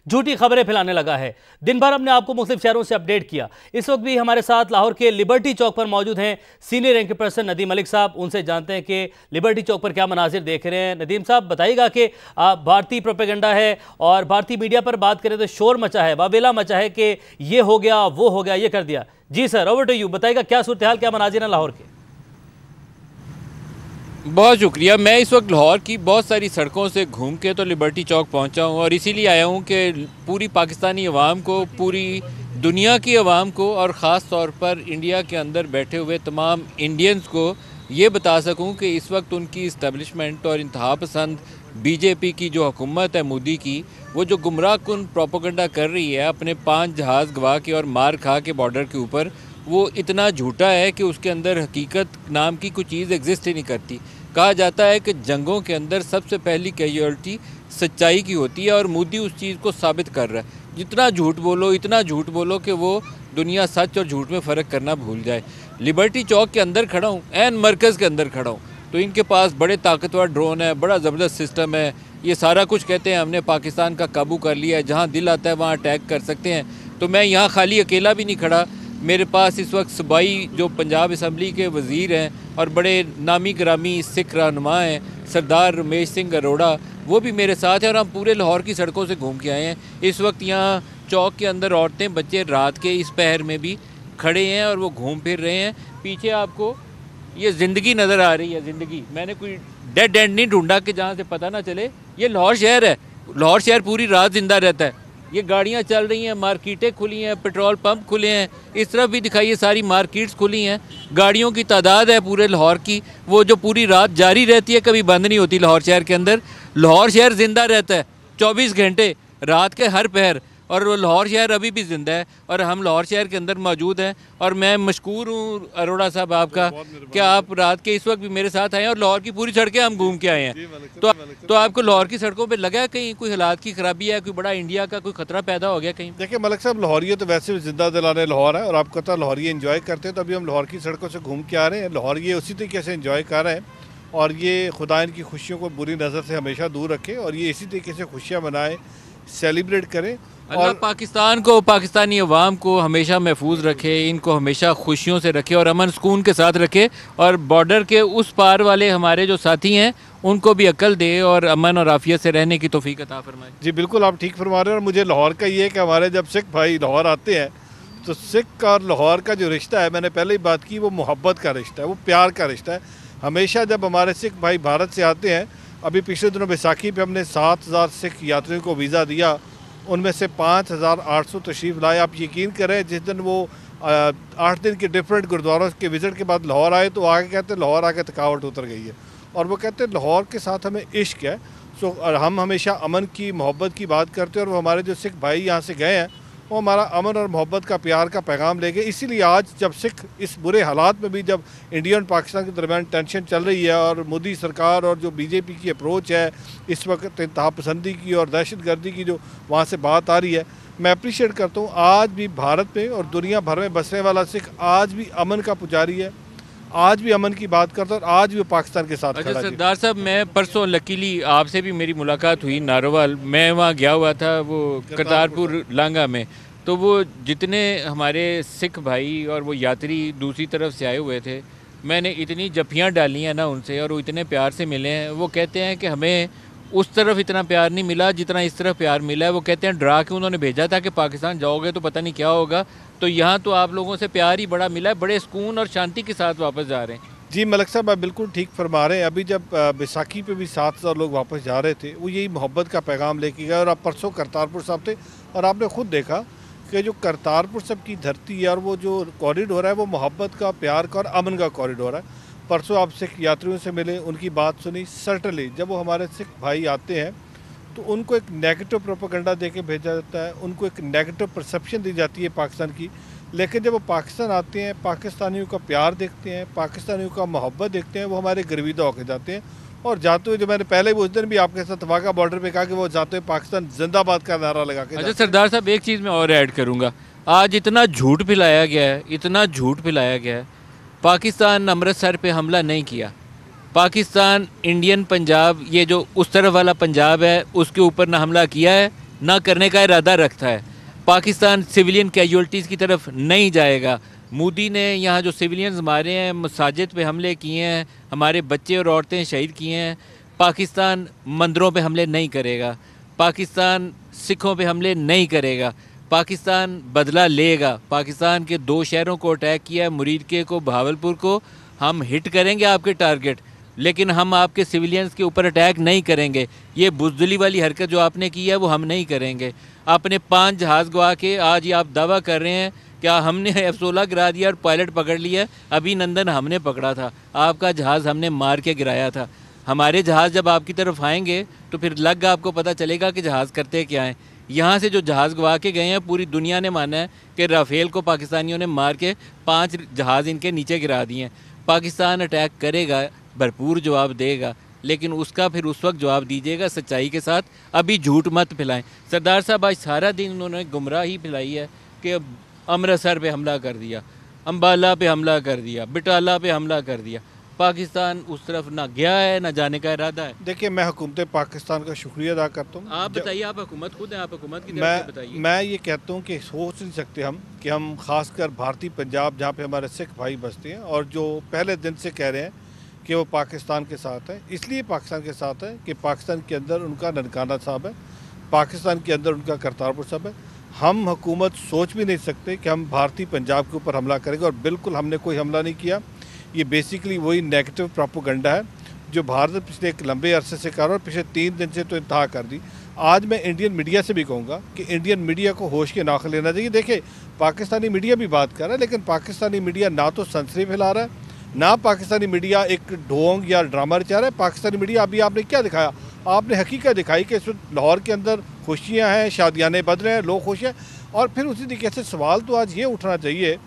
झूठी खबरें फैलाने लगा है। दिन भर हमने आपको मुख्तलिफ शहरों से अपडेट किया। इस वक्त भी हमारे साथ लाहौर के लिबर्टी चौक पर मौजूद हैं senior rank person Nadeem Malik साहब। उनसे जानते हैं कि लिबर्टी चौक पर क्या मनाजिर देख रहे हैं। नदीम साहब बताइएगा कि भारतीय प्रोपेगेंडा है और भारतीय मीडिया पर बात करें तो शोर मचा है, वावेला मचा है कि ये हो गया, वो हो गया, ये कर दिया। जी सर, ओवर टू यू, बताइएगा क्या सूरत हाल, क्या मनाजिर हैं लाहौर के। बहुत शुक्रिया। मैं इस वक्त लाहौर की बहुत सारी सड़कों से घूम के तो लिबर्टी चौक पहुंचा हूं और इसीलिए आया हूं कि पूरी पाकिस्तानी अवाम को, पूरी दुनिया की अवाम को और ख़ास तौर पर इंडिया के अंदर बैठे हुए तमाम इंडियंस को ये बता सकूं कि इस वक्त उनकी इस्टेब्लिशमेंट और इंतहा पसंद बीजेपी की जो हुकूमत है मोदी की, वो जो गुमराह कुन प्रोपेगेंडा कर रही है अपने 5 जहाज़ गवा के और मार खा के बॉर्डर के ऊपर, वो इतना झूठा है कि उसके अंदर हकीकत नाम की कोई चीज़ एग्जिस्ट ही नहीं करती। कहा जाता है कि जंगों के अंदर सबसे पहली कैजुअल्टी सच्चाई की होती है और मोदी उस चीज़ को साबित कर रहा है। जितना झूठ बोलो, इतना झूठ बोलो कि वो दुनिया सच और झूठ में फ़र्क करना भूल जाए। लिबर्टी चौक के अंदर खड़ा हूँ, ऐन मरकज़ के अंदर खड़ा हूँ, तो इनके पास बड़े ताकतवर ड्रोन है, बड़ा ज़बरदस्त सिस्टम है। ये सारा कुछ कहते हैं हमने पाकिस्तान का काबू कर लिया है, जहाँ दिल आता है वहाँ अटैक कर सकते हैं। तो मैं यहाँ खाली अकेला भी नहीं खड़ा, मेरे पास इस वक्त सूबाई जो पंजाब असम्बली के वज़ीर हैं और बड़े नामी ग्रामी सिख रहनुमा हैं सरदार रमेश सिंह अरोड़ा, वो भी मेरे साथ हैं और हम पूरे लाहौर की सड़कों से घूम के आए हैं। इस वक्त यहाँ चौक के अंदर औरतें बच्चे रात के इस पहर में भी खड़े हैं और वो घूम फिर रहे हैं। पीछे आपको ये ज़िंदगी नज़र आ रही है, ज़िंदगी। मैंने कोई डेड एंड नहीं ढूंढा कि जहाँ से पता ना चले। ये लाहौर शहर है, लाहौर शहर पूरी रात ज़िंदा रहता है। ये गाड़ियाँ चल रही हैं, मार्केटें खुली हैं, पेट्रोल पंप खुले हैं, इस तरफ भी दिखाइए सारी मार्केट्स खुली हैं। गाड़ियों की तादाद है पूरे लाहौर की, वो जो पूरी रात जारी रहती है, कभी बंद नहीं होती लाहौर शहर के अंदर। लाहौर शहर ज़िंदा रहता है 24 घंटे रात के हर पहर, और लाहौर शहर अभी भी ज़िंदा है और हम लाहौर शहर के अंदर मौजूद हैं। और मैं मशकूर हूँ अरोड़ा साहब आपका कि आप रात के इस वक्त भी मेरे साथ आए हैं और लाहौर की पूरी सड़कें हम घूम के आए हैं। तो आपको लाहौर की सड़कों पे लगा है कहीं कोई हालात की खराबी है, कोई बड़ा इंडिया का कोई खतरा पैदा हो गया कहीं? देखिए मलिक साहब, लाहौरिया तो वैसे भी जिंदा दिलाने लाहौर है और आपको पता लाहौरिया एंजॉय करते हैं, तो अभी हम लाहौर की सड़कों से घूम के आ रहे हैं। लाहौरिया उसी तरीके से एंजॉय कर रहे हैं और ये खुदा इनकी खुशियों को बुरी नज़र से हमेशा दूर रखे और ये इसी तरीके से खुशियाँ मनाएं, सेलिब्रेट करें और पाकिस्तान को, पाकिस्तानी अवाम को हमेशा महफूज रखे, इनको हमेशा खुशियों से रखे और अमन सुकून के साथ रखे, और बॉर्डर के उस पार वाले हमारे जो साथी हैं उनको भी अक्ल दे और अमन और आफियत से रहने की तौफीक अता फरमाए। जी बिल्कुल, आप ठीक फरमा रहे हैं। और मुझे लाहौर का ये है कि हमारे जब सिख भाई लाहौर आते हैं तो सिख और लाहौर का जो रिश्ता है, मैंने पहले ही बात की, वो मोहब्बत का रिश्ता है, वो प्यार का रिश्ता है। हमेशा जब हमारे सिख भाई भारत से आते हैं, अभी पिछले दिनों बैसाखी पे हमने 7000 सिख यात्रियों को वीज़ा दिया, उनमें से 5800 तशरीफ़ लाए। आप यकीन करें, जिस दिन वो 8 दिन के डिफरेंट गुरुद्वारों के विज़िट के बाद लाहौर आए तो आगे कहते हैं लाहौर आके थकावट उतर गई है, और वो कहते हैं लाहौर के साथ हमें इश्क है। सो हम हमेशा अमन की, मोहब्बत की बात करते हैं और वो हमारे जो सिख भाई यहाँ से गए हैं वो हमारा अमन और मोहब्बत का, प्यार का पैगाम ले गए। इसीलिए आज जब सिख इस बुरे हालात में भी, जब इंडिया और पाकिस्तान के दरमियान टेंशन चल रही है और मोदी सरकार और जो बीजेपी की अप्रोच है इस वक्त इंतहा पसंदी की और दहशत गर्दी की जो वहाँ से बात आ रही है, मैं अप्रिशिएट करता हूँ। आज भी भारत में और दुनिया भर में बसने वाला सिख आज भी अमन का पुजारी है, आज भी अमन की बात करता है और आज भी वो पाकिस्तान के साथ खड़ा है। अच्छा सरदार साहब, मैं परसों लकीली आपसे भी मेरी मुलाकात हुई नारोवाल, मैं वहाँ गया हुआ था वो करतारपुर लांगा में, तो वो जितने हमारे सिख भाई और वो यात्री दूसरी तरफ से आए हुए थे, मैंने इतनी जफ्फियाँ डाली हैं ना उनसे और वो इतने प्यार से मिले हैं। वो कहते हैं कि हमें उस तरफ इतना प्यार नहीं मिला जितना इस तरफ प्यार मिला है। वो कहते हैं डरा के उन्होंने भेजा था कि पाकिस्तान जाओगे तो पता नहीं क्या होगा, तो यहाँ तो आप लोगों से प्यार ही बड़ा मिला है, बड़े सुकून और शांति के साथ वापस जा रहे हैं। जी मलिक साहब, आप बिल्कुल ठीक फरमा रहे हैं। अभी जब बैसाखी पे भी 7000 लोग वापस जा रहे थे, वो यही मोहब्बत का पैगाम लेके गए। और आप परसों करतारपुर साहब थे और आपने खुद देखा कि जो करतारपुर साहब की धरती है और वो जो कॉरिडोर है वो मोहब्बत का, प्यार का और अमन का कॉरिडोर है। परसों आप सिख यात्रियों से मिले, उनकी बात सुनी। सर्टनली जब वो हमारे सिख भाई आते हैं तो उनको एक नेगेटिव प्रोपेगेंडा दे के भेजा जाता है, उनको एक नेगेटिव परसेप्शन दी जाती है पाकिस्तान की। लेकिन जब वो पाकिस्तान आते हैं, पाकिस्तानियों का प्यार देखते हैं, पाकिस्तानियों का मोहब्बत देखते हैं, वो हमारे गर्विदा होकर जाते हैं। और जाते हुए, जो मैंने पहले भी उस दिन भी आपके साथ वाघा बॉर्डर पे कहा कि वो जाते हुए पाकिस्तान जिंदाबाद का नारा लगा के। अच्छा सरदार साहब, एक चीज़ मैं और ऐड करूँगा, आज इतना झूठ फैलाया गया है, इतना झूठ फैलाया गया है। पाकिस्तान अमृतसर पे हमला नहीं किया, पाकिस्तान इंडियन पंजाब, ये जो उस तरफ वाला पंजाब है, उसके ऊपर ना हमला किया है ना करने का इरादा रखता है। पाकिस्तान सिविलियन कैजुअल्टीज़ की तरफ नहीं जाएगा। मोदी ने यहाँ जो सिविलियंस मारे हैं, मसाजिद पे हमले किए हैं, हमारे बच्चे और औरतें शहीद किए हैं। पाकिस्तान मंदिरों पे हमले नहीं करेगा, पाकिस्तान सिखों पे हमले नहीं करेगा, पाकिस्तान बदला लेगा। पाकिस्तान के 2 शहरों को अटैक किया है, मुरीदके को, बहावलपुर को। हम हिट करेंगे आपके टारगेट, लेकिन हम आपके सिविलियंस के ऊपर अटैक नहीं करेंगे। ये बुज़दिली वाली हरकत जो आपने की है वो हम नहीं करेंगे। आपने 5 जहाज़ गवा के आज ये आप दावा कर रहे हैं क्या हमने F-16 गिरा दिया और पायलट पकड़ लिया। अभिनंदन हमने पकड़ा था, आपका जहाज़ हमने मार के गिराया था। हमारे जहाज़ जब आपकी तरफ आएंगे तो फिर आपको पता चलेगा कि जहाज़ करते क्या हैं। यहाँ से जो जहाज़ गवा के गए हैं, पूरी दुनिया ने माना है कि राफेल को पाकिस्तानियों ने मार के 5 जहाज़ इनके नीचे गिरा दिए हैं। पाकिस्तान अटैक करेगा, भरपूर जवाब देगा, लेकिन उसका फिर उस वक्त जवाब दीजिएगा सच्चाई के साथ। अभी झूठ मत फैलाएं। सरदार साहब आज सारा दिन उन्होंने गुमराही फैलाई है कि अमृतसर पे हमला कर दिया, अम्बाला पे हमला कर दिया, बटाला पे हमला कर दिया। पाकिस्तान उस तरफ ना गया है, ना जाने का इरादा है। देखिए, मैं हुकूमत पाकिस्तान का शुक्रिया अदा करता हूँ। आप बताइए, आप हुकूमत खुद हैं, आप हुकूमत की तरफ से बताइए। मैं ये कहता हूँ कि सोच नहीं सकते हम कि हम खासकर भारतीय पंजाब, जहाँ पे हमारे सिख भाई बसते हैं और जो पहले दिन से कह रहे हैं कि वो पाकिस्तान के साथ है, इसलिए पाकिस्तान के साथ है कि पाकिस्तान के अंदर उनका ननकाना साहब है, पाकिस्तान के अंदर उनका करतारपुर साहब है। हम हुकूमत सोच भी नहीं सकते कि हम भारतीय पंजाब के ऊपर हमला करेंगे, और बिल्कुल हमने कोई हमला नहीं किया। ये बेसिकली वही नेगेटिव प्रोपेगेंडा है जो भारत पिछले एक लंबे अरसे से कर रहा है, और पिछले 3 दिन से तो इंतहा कर दी। आज मैं इंडियन मीडिया से भी कहूँगा कि इंडियन मीडिया को होश के नाख लेना चाहिए। देखिए, पाकिस्तानी मीडिया भी बात कर रहा है, लेकिन पाकिस्तानी मीडिया ना तो सनसनी फैला रहा है, ना पाकिस्तानी मीडिया एक ढोंग या ड्रामा रचा रहा है। पाकिस्तानी मीडिया अभी आपने क्या दिखाया? आपने हकीकत दिखाई कि इस वक्त लाहौर के अंदर खुशियाँ हैं, शादियाने बद रहे हैं, लोग खुश हैं। और फिर उसी तरीके से सवाल तो आज ये उठना चाहिए,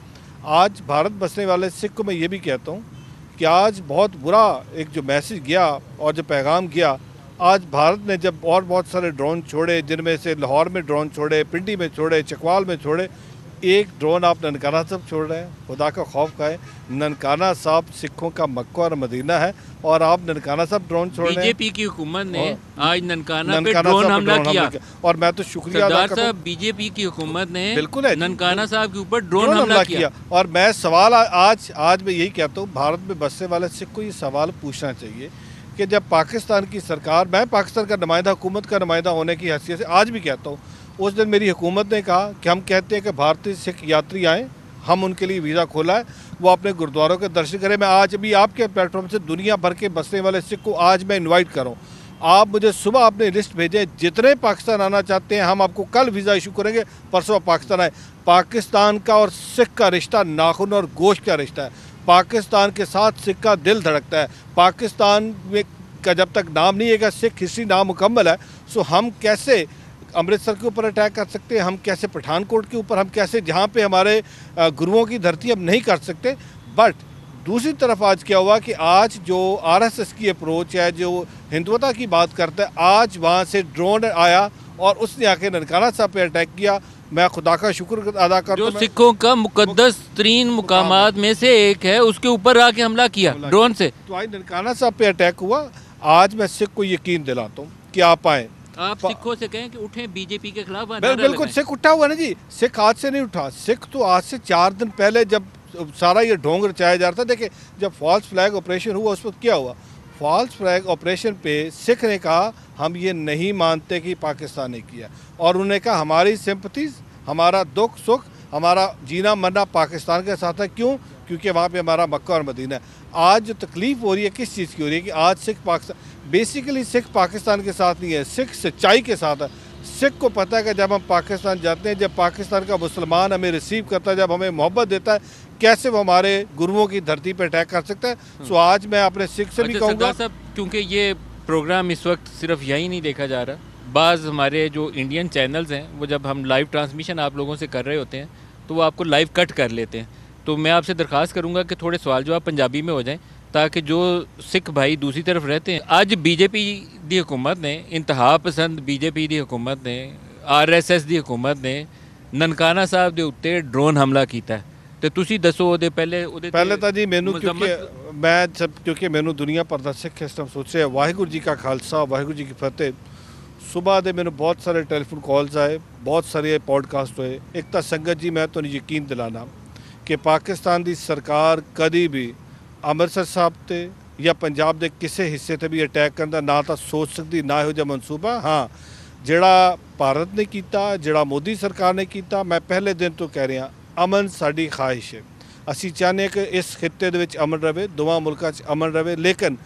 आज भारत बसने वाले सिख को मैं ये भी कहता हूँ कि आज बहुत बुरा एक जो मैसेज गया और जो पैगाम गया, आज भारत ने जब और बहुत सारे ड्रोन छोड़े, जिनमें से लाहौर में ड्रोन छोड़े, पिंडी में छोड़े, चकवाल में छोड़े, एक ड्रोन आप ननकाना साहब छोड़ रहे हैं। खुदा का खौफ खाए, ननकाना साहब सिखों का मक्का और मदीना है, और आप ननकाना साहब ड्रोन छोड़ रहे हैं। बीजेपी की हुकूमत ने आज ननकाना पे ड्रोन हमला किया, और मैं तो शुक्रिया अदा करता हूं। बीजेपी की हुकूमत ने बिल्कुल है ननकाना साहब के ऊपर ड्रोन हमला किया। और मैं सवाल आज मैं यही कहता हूँ, भारत में बसने वाले सिख को ये सवाल पूछना चाहिए कि जब पाकिस्तान की सरकार, मैं पाकिस्तान का नुमाइंदा, हुकूमत का नुमाइंदा होने की हैसियत से आज भी कहता हूँ, उस दिन मेरी हुकूमत ने कहा कि हम कहते हैं कि भारतीय सिख यात्री आएँ, हम उनके लिए वीज़ा खोला है, वो अपने गुरुद्वारों के दर्शन करें। मैं आज भी आपके प्लेटफॉर्म से दुनिया भर के बसने वाले सिख को आज मैं इनवाइट करूं, आप मुझे सुबह अपनी लिस्ट भेजें, जितने पाकिस्तान आना चाहते हैं हम आपको कल वीज़ा इशू करेंगे, परसों पाकिस्तान आए। पाकिस्तान का और सिख का रिश्ता नाखून और गोश्त का रिश्ता है। पाकिस्तान के साथ सिख का दिल धड़कता है। पाकिस्तान में का जब तक नाम नहीं है, सिख हिस्ट्री नामुकम्मल है। सो हम कैसे अमृतसर के ऊपर अटैक कर सकते हैं, हम कैसे पठानकोट के ऊपर, हम कैसे जहाँ पे हमारे गुरुओं की धरती हम नहीं कर सकते। बट दूसरी तरफ आज क्या हुआ कि आज जो आरएसएस की अप्रोच है, जो हिंदुत्व की बात करता है, आज वहाँ से ड्रोन आया और उसने आके ननकाना साहब पे अटैक किया। मैं खुदा का शुक्र अदा करता हूँ। जो सिखों का मुकद्दस तरीन मुकामात में से एक है, उसके ऊपर आके हमला किया ड्रोन से। तो आज ननकाना साहब पे अटैक हुआ। आज मैं सिख को यकीन दिलाता हूँ कि आप आएँ, आप सिखों से कहें कि उठें बीजेपी के खिलाफ। बिल्कुल सिख उठा हुआ ना जी। सिख आज से नहीं उठा, सिख तो आज से 4 दिन पहले जब सारा ये ढोंग रचाया जा रहा था। देखिए, जब फॉल्स फ्लैग ऑपरेशन हुआ उस वक्त क्या हुआ? फॉल्स फ्लैग ऑपरेशन पे सिख ने कहा हम ये नहीं मानते कि पाकिस्तान ने किया, और उन्होंने कहा हमारी सिंपथीज, हमारा दुख सुख, हमारा जीना मरना पाकिस्तान के साथ है। क्यों? क्योंकि वहाँ पे हमारा मक्का और मदीना है। आज जो तकलीफ़ हो रही है किस चीज़ की हो रही है कि आज सिख पाकिस्तान, बेसिकली सिख पाकिस्तान के साथ नहीं है, सिख सच्चाई के साथ है। सिख को पता है कि जब हम पाकिस्तान जाते हैं, जब पाकिस्तान का मुसलमान हमें रिसीव करता है, जब हमें मोहब्बत देता है, कैसे वो हमारे गुरुओं की धरती पर अटैक कर सकता है। सो आज मैं अपने सिख से भी कहूँगा, क्योंकि ये प्रोग्राम इस वक्त सिर्फ यही नहीं देखा जा रहा, बाज़ हमारे जो इंडियन चैनल्स हैं वो जब हम लाइव ट्रांसमिशन आप लोगों से कर रहे होते हैं तो वो आपको लाइव कट कर लेते हैं। तो मैं आपसे दरख्वास्त करूंगा कि थोड़े सवाल जवाब पंजाबी में हो जाएं, ताकि जो सिख भाई दूसरी तरफ रहते हैं। आज बीजेपी दी हुकूमत ने, इंतहा पसंद बीजेपी दी हुकूमत ने, आरएसएस दी हुकूमत ने ननकाना साहब के उत्ते ड्रोन हमला किया है। तो तुसी दसो ਉਹਦੇ ਪਹਿਲੇ ਤਾਂ ਜੀ ਮੈਨੂੰ क्योंकि मैनू दुनिया भर ਦਾ सिख इस टाइम सोचे वाहिगुरू जी का खालसा वाहिगुरू जी की फतेह। सुबह ਦੇ ਮੈਨੂੰ ਬਹੁਤ ਸਾਰੇ ਟੈਲੀਫੋਨ ਕਾਲਸ ਆਏ, ਬਹੁਤ ਸਾਰੇ ਪੋਡਕਾਸਟ ਹੋਏ। ਇੱਕ ਤਾਂ ਸੰਗਤ ਜੀ ਮੈਂ ਤੁਹਾਨੂੰ ਯਕੀਨ ਦਿਲਾਣਾ ਕਿ ਪਾਕਿਸਤਾਨ ਦੀ ਸਰਕਾਰ ਕਦੀ ਵੀ ਅੰਮ੍ਰਿਤਸਰ ਸਾਹਿਬ ਤੇ ਜਾਂ ਪੰਜਾਬ ਦੇ ਕਿਸੇ ਹਿੱਸੇ ਤੇ ਵੀ ਅਟੈਕ ਕਰਨ ਦਾ ਨਾ ਤਾਂ ਸੋਚ ਸਕਦੀ, ਨਾ ਇਹੋ ਜਿਹਾ ਮਨਸੂਬਾ। ਹਾਂ, ਜਿਹੜਾ ਭਾਰਤ ਨੇ ਕੀਤਾ, ਜਿਹੜਾ ਮੋਦੀ ਸਰਕਾਰ ਨੇ ਕੀਤਾ, ਮੈਂ ਪਹਿਲੇ ਦਿਨ ਤੋਂ ਕਹਿ ਰਿਹਾ, ਅਮਨ ਸਾਡੀ ਖਾਹਿਸ਼ ਹੈ। ਅਸੀਂ ਚਾਹੁੰਦੇ ਕਿ ਇਸ ਖਿੱਤੇ ਦੇ ਵਿੱਚ ਅਮਨ ਰਵੇ, ਦੋਵਾਂ ਮੁਲਕਾਂ 'ਚ ਅਮਨ ਰਵੇ। ਲੇਕਿਨ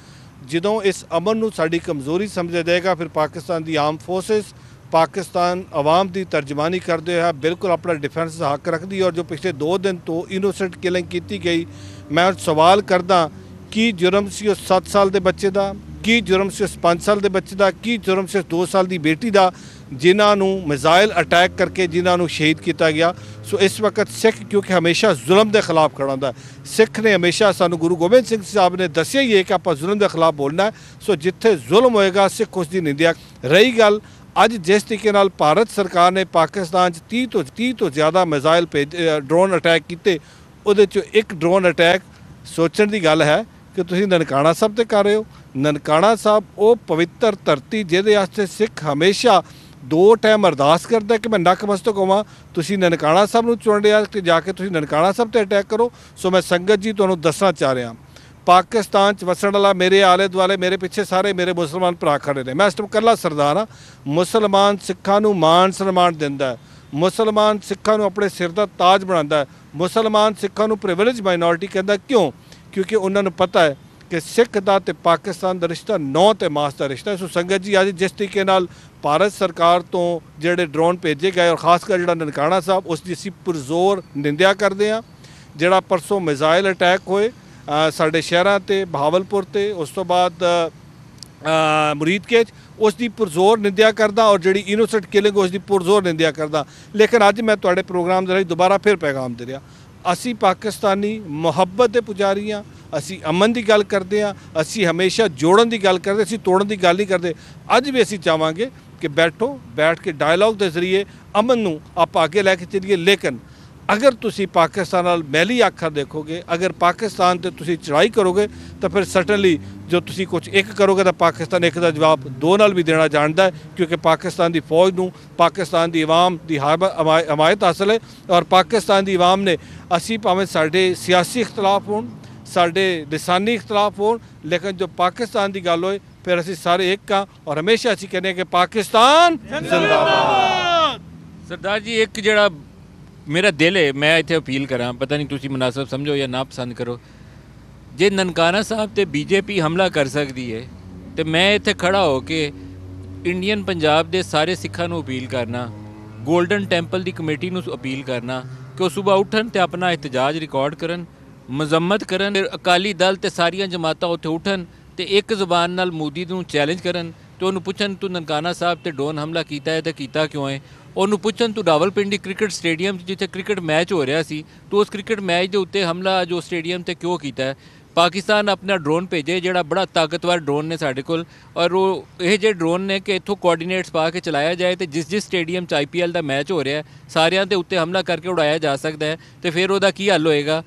ਜਦੋਂ ਇਸ ਅਮਨ ਨੂੰ ਸਾਡੀ ਕਮਜ਼ੋਰੀ ਸਮਝਿਆ ਜਾਏਗਾ, ਫਿਰ ਪਾਕਿਸਤਾਨ ਦੀ ਆਰਮ ਫੋਰਸਿਸ ਪਾਕਿਸਤਾਨ ਆਵਾਮ ਦੀ ਤਰਜਮਾਨੀ ਕਰਦੇ ਹੋਇਆ ਬਿਲਕੁਲ ਆਪਣਾ ਡਿਫੈਂਸ ਦਾ ਹੱਕ ਰੱਖਦੀ। ਔਰ ਜੋ ਪਿਛਲੇ 2 ਦਿਨ ਤੋਂ ਇਨੋਸੈਂਟ ਕਿਲਿੰਗ ਕੀਤੀ ਗਈ, ਮੈਂ ਸਵਾਲ ਕਰਦਾ ਕੀ ਜੁਰਮ ਸੀ ਉਸ 7 ਸਾਲ ਦੇ ਬੱਚੇ ਦਾ, ਕੀ ਜੁਰਮ ਸੀ ਉਸ 5 ਸਾਲ ਦੇ ਬੱਚੇ ਦਾ, ਕੀ ਜੁਰਮ ਸੀ ਉਸ 2 ਸਾਲ ਦੀ ਬੇਟੀ ਦਾ, ਜਿਨ੍ਹਾਂ ਨੂੰ ਮਿਜ਼ਾਈਲ ਅਟੈਕ ਕਰਕੇ ਜਿਨ੍ਹਾਂ ਨੂੰ ਸ਼ਹੀਦ ਕੀਤਾ ਗਿਆ। ਸੋ ਇਸ ਵਕਤ ਸਿੱਖ ਕਿਉਂਕਿ ਹਮੇਸ਼ਾ ਜ਼ੁਲਮ ਦੇ ਖਿਲਾਫ ਖੜਾ ਹੁੰਦਾ, ਸਿੱਖ ਨੇ ਹਮੇਸ਼ਾ ਸਾਨੂੰ ਗੁਰੂ ਗੋਬਿੰਦ ਸਿੰਘ ਸਾਹਿਬ ਨੇ ਦੱਸਿਆ ਹੀ ਹੈ ਕਿ ਆਪਾਂ ਜ਼ੁਲਮ ਦੇ ਖਿਲਾਫ ਬੋਲਣਾ ਹੈ। ਸੋ ਜਿੱਥੇ ਜ਼ੁਲਮ ਹੋਏਗਾ ਸਿੱਖ ਉਸ ਦੀ ਨਿੰਦਿਆ। ਰਹੀ ਗੱਲ ਅੱਜ ਜਿਸ ਤਰੀਕੇ ਨਾਲ ਭਾਰਤ ਸਰਕਾਰ ਨੇ ਪਾਕਿਸਤਾਨ 'ਚ 30 ਤੋਂ ਜ਼ਿਆਦਾ ਮਿਜ਼ਾਈਲ ਡਰੋਨ ਅਟੈਕ ਕੀਤੇ, ਉਹਦੇ 'ਚੋਂ ਇੱਕ ਡਰੋਨ ਅਟੈਕ ਸੋਚਣ ਦੀ ਗੱਲ ਹੈ ਕਿ ਤੁਸੀਂ ਨਨਕਾਣਾ ਸਾਹਿਬ 'ਤੇ ਕਰ ਰਹੇ ਹੋ। ਨਨਕਾਣਾ ਸਾਹਿਬ ਉਹ ਪਵਿੱਤਰ ਧਰਤੀ ਜਿਹਦੇ ਵਾਸਤੇ ਸਿੱਖ ਹਮੇਸ਼ਾ 2 ਟਾਈਮ ਅਰਦਾਸ ਕਰਦਾ ਕਿ ਮੈਂ ਨਕਮਸਤਕ ਹੋਵਾਂ। ਤੁਸੀਂ ਨਨਕਾਣਾ ਸਾਹਿਬ ਨੂੰ ਚੁਣ ਲਿਆ ਕਿ ਜਾ ਕੇ ਤੁਸੀਂ ਨਨਕਾਣਾ ਸਾਹਿਬ 'ਤੇ ਅਟੈਕ ਕਰੋ। ਸੋ ਮੈਂ ਸੰਗਤ ਜੀ ਤੁਹਾਨੂੰ ਦੱਸਣਾ ਚਾਹ ਰਿਹਾ, ਪਾਕਿਸਤਾਨ 'ਚ ਵਸਣ ਵਾਲਾ ਮੇਰੇ ਆਲੇ ਦੁਆਲੇ ਮੇਰੇ ਪਿੱਛੇ ਸਾਰੇ ਮੇਰੇ ਮੁਸਲਮਾਨ ਭਰਾ ਖੜੇ ਨੇ। ਮੈਂ ਇਸ ਟਾਈਮ ਇਕੱਲਾ ਸਰਦਾਰ ਹਾਂ। ਮੁਸਲਮਾਨ ਸਿੱਖਾਂ ਨੂੰ ਮਾਣ ਸਨਮਾਨ ਦਿੰਦਾ ਹੈ, ਮੁਸਲਮਾਨ ਸਿੱਖਾਂ ਨੂੰ ਆਪਣੇ ਸਿਰ ਦਾ ਤਾਜ ਬਣਾਉਂਦਾ ਹੈ, ਮੁਸਲਮਾਨ ਸਿੱਖਾਂ ਨੂੰ ਪ੍ਰਿਵਿਲੇਜ ਮਾਈਨੋਰਿਟੀ ਕਹਿੰਦਾ। ਕਿਉਂ? ਕਿਉਂਕਿ ਉਹਨਾਂ ਨੂੰ ਪਤਾ ਹੈ ਕਿ ਸਿੱਖ ਦਾ ਤੇ ਪਾਕਿਸਤਾਨ ਦਾ ਰਿਸ਼ਤਾ ਨੌ ਤੇ ਮਾਸ ਦਾ ਰਿਸ਼ਤਾ ਹੈ। ਸੋ ਸੰਗਤ ਜੀ ਅੱਜ ਜਿਸ ਤਰੀਕੇ ਨਾਲ ਭਾਰਤ ਸਰਕਾਰ ਤੋਂ ਜਿਹੜੇ ਡਰੋਨ ਭੇਜੇ ਗਏ ਔਰ ਖਾਸ ਕਰ ਜਿਹੜਾ ਨਨਕਾਣਾ ਸਾਹਿਬ, ਉਸ ਦੀ ਅਸੀਂ ਪੁਰਜ਼ੋਰ ਨਿੰਦਿਆ ਕਰਦੇ ਹਾਂ। ਜਿਹੜਾ ਪਰਸੋਂ ਮਿਜ਼ਾਈਲ ਅਟੈਕ ਹੋਏ ਸਾਡੇ ਸ਼ਹਿਰਾਂ 'ਤੇ, ਬਹਾਵਲਪੁਰ 'ਤੇ, ਉਸ ਤੋਂ ਬਾਅਦ ਮੁਰੀਦਕੇ 'ਚ, ਉਸ ਦੀ ਪੁਰਜ਼ੋਰ ਨਿੰਦਿਆ ਕਰਦਾ ਔਰ ਜਿਹੜੀ ਇਨੋਸੈਂਟ ਕਿਲਿੰਗ ਉਸ ਦੀ ਪੁਰਜ਼ੋਰ ਨਿੰਦਿਆ ਕਰਦਾ। ਲੇਕਿਨ ਅੱਜ ਮੈਂ ਤੁਹਾਡੇ ਪ੍ਰੋਗਰਾਮ ਦੇ ਰਾਹੀਂ ਦੁਬਾਰਾ ਫਿਰ ਪੈਗਾਮ ਦੇ ਰਿਹਾ, ਅਸੀਂ ਪਾਕਿਸਤਾਨੀ ਮੁਹੱਬਤ ਦੇ ਪੁਜਾਰੀ ਹਾਂ, ਅਸੀਂ ਅਮਨ ਦੀ ਗੱਲ ਕਰਦੇ ਹਾਂ, ਅਸੀਂ ਹਮੇਸ਼ਾ ਜੋੜਨ ਦੀ ਗੱਲ ਕਰਦੇ, ਅਸੀਂ ਤੋੜਨ ਦੀ ਗੱਲ ਨਹੀਂ ਕਰਦੇ। ਅੱਜ ਵੀ ਅਸੀਂ ਚਾਹਾਂਗੇ ਕਿ ਬੈਠ ਕੇ ਡਾਇਲੌਗ ਦੇ ਜ਼ਰੀਏ ਅਮਨ ਨੂੰ ਆਪਾਂ ਅੱਗੇ ਲੈ ਕੇ ਚੱਲੀਏ। ਲੇਕਿਨ ਅਗਰ ਤੁਸੀਂ ਪਾਕਿਸਤਾਨ ਨਾਲ ਮੈਲੀ ਅੱਖਾਂ ਦੇਖੋਗੇ, ਅਗਰ ਪਾਕਿਸਤਾਨ 'ਤੇ ਤੁਸੀਂ ਚੜ੍ਹਾਈ ਕਰੋਗੇ ਤਾਂ ਫਿਰ ਸਟਨਲੀ ਜੋ ਤੁਸੀਂ ਕੁਝ ਇੱਕ ਕਰੋਗੇ ਤਾਂ ਪਾਕਿਸਤਾਨ ਇੱਕ ਦਾ ਜਵਾਬ 2 ਨਾਲ ਵੀ ਦੇਣਾ ਜਾਣਦਾ ਹੈ। ਕਿਉਂਕਿ ਪਾਕਿਸਤਾਨ ਦੀ ਫੌਜ ਨੂੰ ਪਾਕਿਸਤਾਨ ਦੀ ਆਵਾਮ ਦੀ ਹਮਾਇਤ ਹਾਸਲ ਹੈ ਔਰ ਪਾਕਿਸਤਾਨ ਦੀ ਆਵਾਮ ਨੇ, ਅਸੀਂ ਭਾਵੇਂ ਸਾਡੇ ਸਿਆਸੀ ਇਖਤਲਾਫ ਹੋਣ, ਸਾਡੇ ਲਿਸਾਨੀ ਇਖਤਲਾਫ ਹੋਣ, ਲੇਕਿਨ ਜੋ ਪਾਕਿਸਤਾਨ ਦੀ ਗੱਲ ਹੋਏ ਫਿਰ ਅਸੀਂ ਸਾਰੇ ਇੱਕ ਹਾਂ ਔਰ ਹਮੇਸ਼ਾ ਅਸੀਂ ਕਹਿੰਦੇ ਕਿ ਪਾਕਿਸਤਾਨ ਜ਼ਿੰਦਾਬਾਦ। सरदार जी एक ਜਿਹੜਾ ਮੇਰਾ ਦਿਲ ਹੈ, ਮੈਂ ਇੱਥੇ ਅਪੀਲ ਕਰਾਂ, ਪਤਾ ਨਹੀਂ ਤੁਸੀਂ ਮੁਨਾਸਬ ਸਮਝੋ ਜਾਂ ਨਾ ਪਸੰਦ ਕਰੋ, ਜੇ ਨਨਕਾਣਾ ਸਾਹਿਬ ਤੇ ਬੀਜੇਪੀ ਹਮਲਾ ਕਰ ਸਕਦੀ ਹੈ ਤੇ ਮੈਂ ਇੱਥੇ ਖੜਾ ਹੋ ਕੇ ਇੰਡੀਅਨ ਪੰਜਾਬ ਦੇ ਸਾਰੇ ਸਿੱਖਾਂ ਨੂੰ ਅਪੀਲ ਕਰਨਾ, ਗੋਲਡਨ ਟੈਂਪਲ ਦੀ ਕਮੇਟੀ ਨੂੰ ਅਪੀਲ ਕਰਨਾ ਕਿ ਉਹ ਸਵੇਰ ਉੱਠਣ ਤੇ ਆਪਣਾ ਇhtਜਾਜ ਰਿਕਾਰਡ ਕਰਨ, ਮਜ਼ੰਮਤ ਕਰਨ। ਅਕਾਲੀ ਦਲ ਤੇ ਸਾਰੀਆਂ ਜਮਾਤਾਂ ਉੱਥੇ ਉੱਠਣ ਤੇ ਇੱਕ ਜ਼ੁਬਾਨ ਨਾਲ ਮੋਦੀ ਨੂੰ ਚੈਲੰਜ ਕਰਨ ਤੇ ਉਹਨੂੰ ਪੁੱਛਣ ਤੂੰ ਨਨਕਾਣਾ ਸਾਹਿਬ ਤੇ ਡਰੋਨ ਹਮਲਾ ਕੀਤਾ ਹੈ ਤੇ ਕੀਤਾ ਕਿਉਂ ਹੈ। ਉਹਨੂੰ ਪੁੱਛਣ ਤੂੰ ਰਾਵਲਪਿੰਡੀ ਕ੍ਰਿਕਟ ਸਟੇਡੀਅਮ ਜਿੱਥੇ ਕ੍ਰਿਕਟ ਮੈਚ ਹੋ ਰਿਹਾ ਸੀ, ਤੂੰ ਉਸ ਕ੍ਰਿਕਟ ਮੈਚ ਦੇ ਉੱਤੇ ਹਮਲਾ ਜੋ ਸਟੇਡੀਅਮ ਤੇ ਕਿਉਂ ਕੀਤਾ ਹੈ। ਪਾਕਿਸਤਾਨ ਆਪਣਾ ਡਰੋਨ ਭੇਜੇ ਜਿਹੜਾ ਬੜਾ ਤਾਕਤਵਰ ਡਰੋਨ ਨੇ ਸਾਡੇ ਕੋਲ, ਔਰ ਉਹ ਇਹ ਜਿਹੇ ਡਰੋਨ ਨੇ ਕਿ ਇੱਥੋਂ ਕੋਆਰਡੀਨੇਟਸ ਪਾ ਕੇ ਚਲਾਇਆ ਜਾਏ ਤੇ ਜਿਸ ਸਟੇਡੀਅਮ 'ਚ IPL ਦਾ ਮੈਚ ਹੋ ਰਿਹਾ ਸਾਰਿਆਂ ਦੇ ਉੱਤੇ ਹਮਲਾ ਕਰਕੇ ਉਡਾਇਆ ਜਾ ਸਕਦਾ ਹੈ। ਤੇ ਫਿਰ ਉਹਦਾ ਕੀ ਹੱਲ ਹੋਏਗਾ?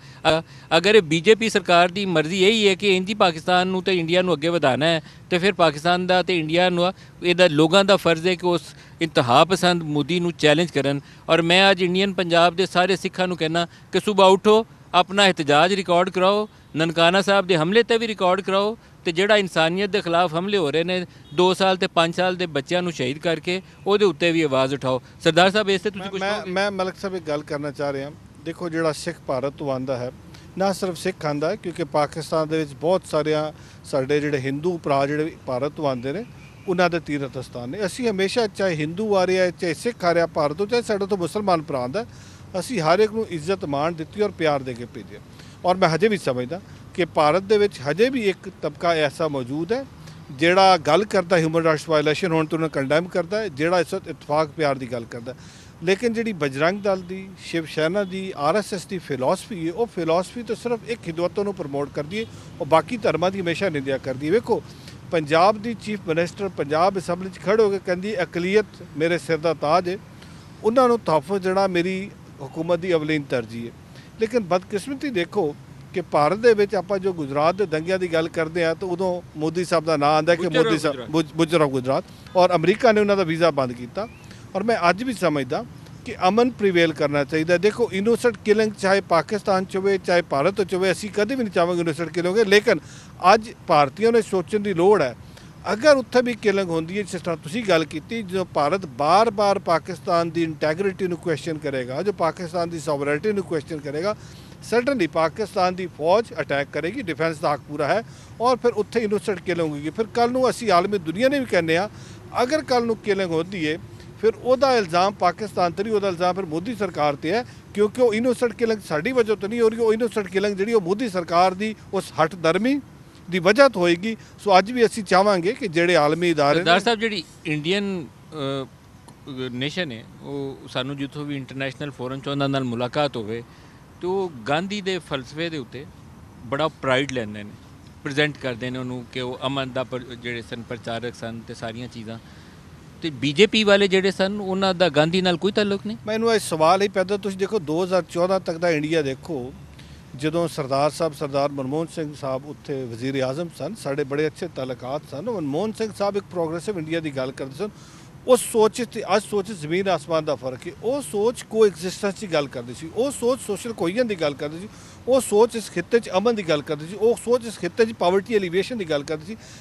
ਅਗਰ ਇਹ BJP ਸਰਕਾਰ ਦੀ ਮਰਜ਼ੀ ਇਹੀ ਹੈ ਕਿ ਇੰਝ ਹੀ ਪਾਕਿਸਤਾਨ ਨੂੰ ਤੇ ਇੰਡੀਆ ਨੂੰ ਅੱਗੇ ਵਧਾਉਣਾ ਹੈ ਤੇ ਫਿਰ ਪਾਕਿਸਤਾਨ ਦਾ ਤੇ ਇੰਡੀਆ ਨੂੰ ਇਹਦਾ ਲੋਕਾਂ ਦਾ ਫਰਜ਼ ਹੈ ਕਿ ਉਸ ਇੰਤਹਾ ਪਸੰਦ ਮੋਦੀ ਨੂੰ ਚੈਲੰਜ ਕਰਨ। ਔਰ ਮੈਂ ਅੱਜ ਇੰਡੀਅਨ ਪੰਜਾਬ ਦੇ ਸਾਰੇ ਸਿੱਖਾਂ ਨੂੰ ਕਹਿਣਾ ਕਿ ਸਵੇਰ ਉੱਠੋ, ਆਪਣਾ ਇhtਜਾਜ ਰਿਕਾਰਡ ਕਰਾਓ, ਨਨਕਾਣਾ ਸਾਹਿਬ ਦੇ ਹਮਲੇ 'ਤੇ ਵੀ ਰਿਕਾਰਡ ਕਰਾਓ ਤੇ ਜਿਹੜਾ ਇਨਸਾਨੀਅਤ ਦੇ ਖਿਲਾਫ ਹਮਲੇ ਹੋ ਰਹੇ ਨੇ 2 ਸਾਲ ਤੇ 5 ਸਾਲ ਦੇ ਬੱਚਿਆਂ ਨੂੰ ਸ਼ਹੀਦ ਕਰਕੇ ਉਹਦੇ ਉੱਤੇ ਵੀ ਆਵਾਜ਼ ਉਠਾਓ। ਸਰਦਾਰ ਸਾਹਿਬ ਇਸ ਤੇ ਤੁਸੀਂ ਕੁਝ ਮੈਂ ਮਲਕ ਸਾਹਿਬ ਇੱਕ ਗੱਲ ਕਰਨਾ ਚਾਹ ਰਿਹਾ। ਦੇਖੋ ਜਿਹੜਾ ਸਿੱਖ ਭਾਰਤ ਤੋਂ ਆਉਂਦਾ ਹੈ, ਨਾ ਸਿਰਫ ਸਿੱਖ ਆਉਂਦਾ ਹੈ ਕਿਉਂਕਿ ਪਾਕਿਸਤਾਨ ਦੇ ਵਿੱਚ ਬਹੁਤ ਸਾਰਿਆਂ ਸਾਡੇ ਜਿਹੜੇ ਹਿੰਦੂ ਭਰਾ ਜਿਹੜੇ ਭਾਰਤ ਤੋਂ ਆਉਂਦੇ ਨੇ ਉਹਨਾਂ ਦੇ ਤੀਰਥ ਸਥਾਨ ਨੇ। ਅਸੀਂ ਹਮੇਸ਼ਾ ਚਾਹੇ ਹਿੰਦੂ ਆ ਰਿਹਾ ਚਾਹੇ ਸਿੱਖ ਆ ਰਿਹਾ ਭਾਰਤ ਤੋਂ, ਚਾਹੇ ਸਾਡੇ ਤੋਂ ਮੁਸਲਮਾਨ ਭਰਾ ਆਉਂਦਾ, ਅਸੀਂ ਹਰ ਇੱਕ ਨੂੰ ਇੱਜ਼ਤ ਮਾਣ ਦਿੱਤੀ ਔਰ ਪਿਆਰ ਦੇ ਕੇ ਭੇਜਿਆ। ਔਰ ਮੈਂ ਹਜੇ ਵੀ ਸਮਝਦਾ ਕਿ ਭਾਰਤ ਦੇ ਵਿੱਚ ਹਜੇ ਵੀ ਇੱਕ ਤਬਕਾ ਐਸਾ ਮੌਜੂਦ ਹੈ ਜਿਹੜਾ ਗੱਲ ਕਰਦਾ ਹਿਊਮਨ ਰਾਈਟਸ ਵਾਇਲੇਸ਼ਨ ਹੋਣ ਤੋਂ ਉਹਨੂੰ ਕੰਡੈਮ ਕਰਦਾ ਹੈ, ਜਿਹੜਾ ਇਸ ਵਕਤ ਇਤਫਾਕ ਪਿਆਰ ਦੀ ਗੱਲ ਕਰਦਾ। ਲੇਕਿਨ ਜਿਹੜੀ ਬਜਰੰਗ ਦਲ ਦੀ, ਸ਼ਿਵ ਸੈਨਾ ਦੀ, RSS ਦੀ ਫਿਲਾਸਫੀ ਹੈ, ਉਹ ਫਿਲਾਸਫੀ ਤਾਂ ਸਿਰਫ ਇੱਕ ਹਿੰਦੂਤਵ ਨੂੰ ਪ੍ਰਮੋਟ ਕਰਦੀ ਹੈ, ਉਹ ਬਾਕੀ ਧਰਮਾਂ ਦੀ ਹਮੇਸ਼ਾ ਨਿੰਦਿਆ ਕਰਦੀ ਹੈ। ਵੇਖੋ ਪੰਜਾਬ ਦੀ ਚੀਫ ਮਿਨਿਸਟਰ ਪੰਜਾਬ ਅਸੈਂਬਲੀ 'ਚ ਖੜ੍ਹ ਹੋ ਕੇ ਕਹਿੰਦੀ ਅਕਲੀਅਤ ਮੇਰੇ ਸਿਰ ਦਾ ਤਾਜ ਹੈ, ਉਹਨਾਂ ਨੂੰ ਤਹਫ਼ੁਜ਼ ਜਿਹੜਾ ਮੇਰੀ हुकूमत की अवलीन तरजीह है। लेकिन बदकिस्मती देखो ਕਿ ਭਾਰਤ ਦੇ ਵਿੱਚ ਆਪਾਂ ਜੋ ਗੁਜਰਾਤ ਦੇ ਦੰਗਿਆਂ ਦੀ ਗੱਲ ਕਰਦੇ ਆ ਤਾਂ ਉਦੋਂ ਮੋਦੀ ਸਾਹਿਬ ਦਾ ਨਾਂ ਆਉਂਦਾ ਕਿ ਮੋਦੀ ਸਾਹਿਬ ਬੁੱਚਰ ਆਫ ਗੁਜਰਾਤ, ਔਰ ਅਮਰੀਕਾ ਨੇ ਉਹਨਾਂ ਦਾ ਵੀਜ਼ਾ ਬੰਦ ਕੀਤਾ। ਔਰ ਮੈਂ ਅੱਜ ਵੀ ਸਮਝਦਾ ਕਿ ਅਮਨ ਪ੍ਰੀਵੇਲ ਕਰਨਾ ਚਾਹੀਦਾ। ਦੇਖੋ ਇਨੋਸੈਂਟ ਕਿਲਿੰਗ ਚਾਹੇ ਪਾਕਿਸਤਾਨ 'ਚ ਹੋਵੇ ਚਾਹੇ ਭਾਰਤ 'ਚ ਹੋਵੇ, ਅਸੀਂ ਕਦੇ ਵੀ ਨਹੀਂ ਚਾਹਾਂਗੇ ਇਨੋਸੈਂਟ ਕਿਲਿੰਗ ਹੋਵੇ, ਲੇਕਿਨ ਅੱਜ ਭਾਰਤੀਆਂ ਨੂੰ ਸੋਚਣ ਦੀ ਲੋੜ ਹੈ ਅਗਰ ਉੱਥੇ ਵੀ ਕਿਲਿੰਗ ਹੁੰਦੀ ਹੈ ਜਿਸ ਤਰ੍ਹਾਂ ਤੁਸੀਂ ਗੱਲ ਕੀਤੀ, ਜੋ ਭਾਰਤ ਬਾਰ-ਬਾਰ ਪਾਕਿਸਤਾਨ ਦੀ ਇੰਟੈਗ੍ਰਿਟੀ ਨੂੰ ਕੁਐਸਚਨ ਕਰੇਗਾ, ਜੋ ਪਾਕਿਸਤਾਨ ਦੀ ਸੋਵਰਨਿਟੀ ਨੂੰ ਕੁਐਸਚਨ ਕਰੇਗਾ, ਸਰਟਨਲੀ ਪਾਕਿਸਤਾਨ ਦੀ ਫੌਜ ਅਟੈਕ ਕਰੇਗੀ, ਡਿਫੈਂਸ ਦਾ ਹੱਕ ਪੂਰਾ ਹੈ, ਔਰ ਫਿਰ ਉੱਥੇ ਇਨੋਸੈਂਟ ਕਿਲਿੰਗ ਹੋਗੀ। ਫਿਰ ਕੱਲ੍ਹ ਨੂੰ ਅਸੀਂ ਆਲਮੀ ਦੁਨੀਆ ਨੇ ਵੀ ਕਹਿੰਦੇ ਆ ਅਗਰ ਕੱਲ੍ਹ ਨੂੰ ਕਿਲਿੰਗ ਹੁੰਦੀ ਹੈ ਫਿਰ ਉਹਦਾ ਇਲਜ਼ਾਮ ਪਾਕਿਸਤਾਨ 'ਤੇ ਨਹੀਂ, ਉਹਦਾ ਇਲਜ਼ਾਮ ਫਿਰ ਮੋਦੀ ਸਰਕਾਰ 'ਤੇ ਹੈ, ਕਿਉਂਕਿ ਉਹ ਇਨੋਸੈਂਟ ਕਿਲਿੰਗ ਸਾਡੀ ਵਜ੍ਹਾ ਤੋਂ ਨਹੀਂ ਹੋ ਰਹੀ, ਉਹ ਇਨੋਸੈਂਟ ਕਿਲਿੰਗ ਜਿਹੜੀ ਉਹ ਮੋਦੀ ਸਰਕਾਰ ਦੀ ਉਸ ਹੱਟ ਦਰਮੀ ਦੀ ਵਜ੍ਹਾ ਤੋਂ ਹੋਏਗੀ। ਸੋ ਅੱਜ ਵੀ ਅਸੀਂ ਚਾਹਾਂਗੇ ਕਿ ਜਿਹੜੇ ਆਲਮੀ ਇਦਾਰੇ ਸਰਦਾਰ ਸਾਹਿਬ ਜਿਹੜੀ ਇੰਡੀਅਨ ਨੇਸ਼ਨ ਹੈ ਉਹ ਸਾਨੂੰ ਜਿੱਥੋਂ ਵੀ ਇੰਟਰਨੈਸ਼ਨਲ ਫੋਰਮ 'ਚ ਉਹਨਾਂ ਨਾਲ ਮੁਲਾਕਾਤ ਹੋਵੇ ਤੇ ਉਹ ਗਾਂਧੀ ਦੇ ਫਲਸਫੇ ਦੇ ਉੱਤੇ ਬੜਾ ਪ੍ਰਾਈਡ ਲੈਂਦੇ ਨੇ, ਪ੍ਰੈਜ਼ੈਂਟ ਕਰਦੇ ਨੇ ਉਹਨੂੰ ਕਿ ਉਹ ਅਮਨ ਦਾ ਜਿਹੜੇ ਸਨ ਪ੍ਰਚਾਰਕ ਸਨ ਤੇ ਸਾਰੀਆਂ ਚੀਜ਼ਾਂ। ਤੇ ਬੀਜੇਪੀ ਵਾਲੇ ਜਿਹੜੇ ਸਨ ਉਹਨਾਂ ਦਾ ਗਾਂਧੀ ਨਾਲ ਕੋਈ ਤਾਲੁਕ ਨਹੀਂ। ਮੈਨੂੰ ਇਹ ਸਵਾਲ ਹੀ ਪੈਦਾ, ਤੁਸੀਂ ਦੇਖੋ 2014 ਤੱਕ ਦਾ ਇੰਡੀਆ ਦੇਖੋ, ਜਦੋਂ ਸਰਦਾਰ ਮਨਮੋਹਨ ਸਿੰਘ ਸਾਹਿਬ ਉੱਥੇ ਵਜ਼ੀਰ ਆਜ਼ਮ ਸਨ, ਸਾਡੇ ਬੜੇ ਅੱਛੇ ਤਾਲੁਕਾਤ ਸਨ। ਮਨਮੋਹਨ ਸਿੰਘ ਸਾਹਿਬ ਇੱਕ ਪ੍ਰੋਗਰੈਸਿਵ ਇੰਡੀਆ ਦੀ ਗੱਲ ਕਰਦੇ ਸਨ। ਉਸ ਸੋਚ ਤੇ ਅੱਜ ਸੋਚ ਜ਼ਮੀਨ ਆਸਮਾਨ ਦਾ ਫਰਕ ਹੈ। ਉਹ ਸੋਚ ਕੋ ਐਗਜ਼ਿਸਟੈਂਸ ਦੀ ਗੱਲ ਕਰਦੀ ਸੀ, ਉਹ ਸੋਚ ਸੋਸ਼ਲ ਕੋਹੀਜ਼ਨ ਦੀ ਗੱਲ ਕਰਦੀ ਸੀ, ਉਹ ਸੋਚ ਇਸ ਖਿੱਤੇ 'ਚ ਅਮਨ ਦੀ ਗੱਲ ਕਰਦੀ ਸੀ, ਉਹ ਸੋਚ ਇਸ ਖਿੱਤੇ 'ਚ ਪਾਵਰਟੀ ਐਲੀਵੇਸ਼ਨ ਦੀ ਗੱਲ ਕਰਦੀ ਸੀ।